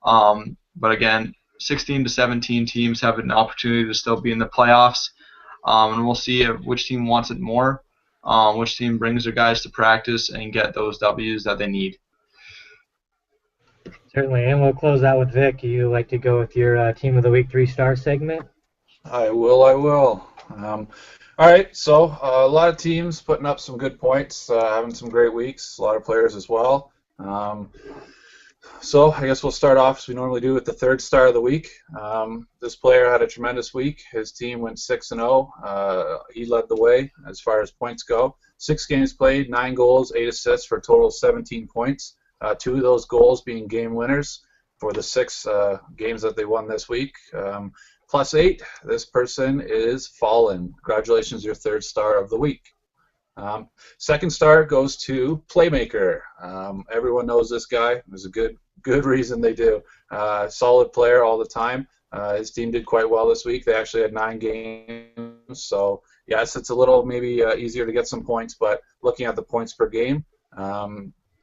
But again, 16 to 17 teams have an opportunity to still be in the playoffs, and we'll see which team wants it more, which team brings their guys to practice and get those W's that they need. Certainly, and we'll close out with Vic. You like to go with your Team of the Week 3-star segment? I will. All right, so a lot of teams putting up some good points, having some great weeks, a lot of players as well. So I guess we'll start off as we normally do with the 3rd star of the week. This player had a tremendous week. His team went 6-0. He led the way as far as points go. 6 games played, 9 goals, 8 assists for a total of 17 points. 2 of those goals being game winners for the 6 games that they won this week. Plus 8, this person is Fallen. Congratulations, your 3rd star of the week. 2nd star goes to Playmaker. Everyone knows this guy. There's a good reason they do. Solid player all the time. His team did quite well this week. They actually had 9 games. So, yes, it's a little maybe easier to get some points, but looking at the points per game,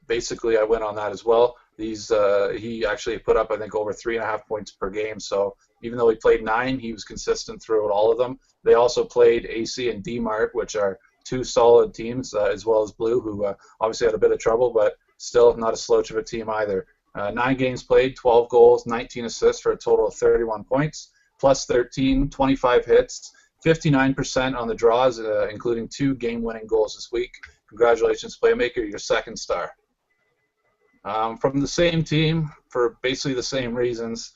basically I went on that as well. He actually put up, I think, over 3.5 points per game. So even though he played 9, he was consistent throughout all of them. They also played AC and D-Mart, which are 2 solid teams, as well as Blue, who obviously had a bit of trouble, but still not a slouch of a team either. 9 games played, 12 goals, 19 assists for a total of 31 points, plus 13, 25 hits, 59% on the draws, including 2 game-winning goals this week. Congratulations, Playmaker, your 2nd star. From the same team, for basically the same reasons,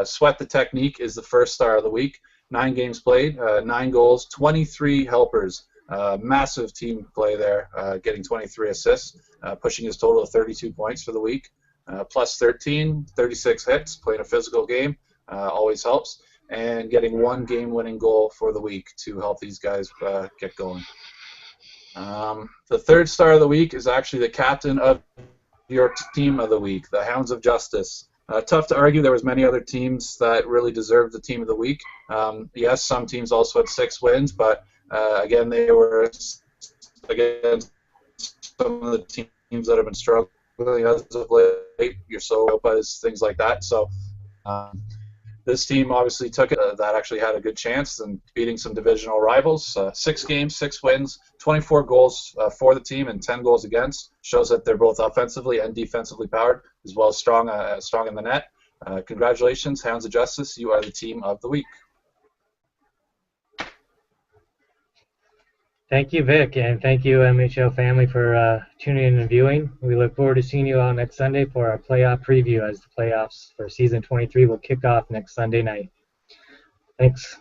Sweat the Technique is the 1st star of the week. 9 games played, 9 goals, 23 helpers. Massive team play there, getting 23 assists, pushing his total of 32 points for the week. Plus 13, 36 hits, playing a physical game, always helps, and getting 1 game-winning goal for the week to help these guys get going. The 3rd star of the week is actually the captain of your team of the week, the Hounds of Justice. Tough to argue. There was many other teams that really deserved the team of the week. Yes, some teams also had 6 wins, but again, they were against some of the teams that have been struggling as of late. Your Sopas, things like that. So this team obviously took it. That actually had a good chance and beating some divisional rivals. 6 games, 6 wins, 24 goals for the team and 10 goals against. Shows that they're both offensively and defensively powered, as well as strong in the net. Congratulations, Hounds of Justice. You are the team of the week. Thank you, Vic, and thank you, MHL family, for tuning in and viewing. We look forward to seeing you all next Sunday for our playoff preview as the playoffs for Season 23 will kick off next Sunday night. Thanks.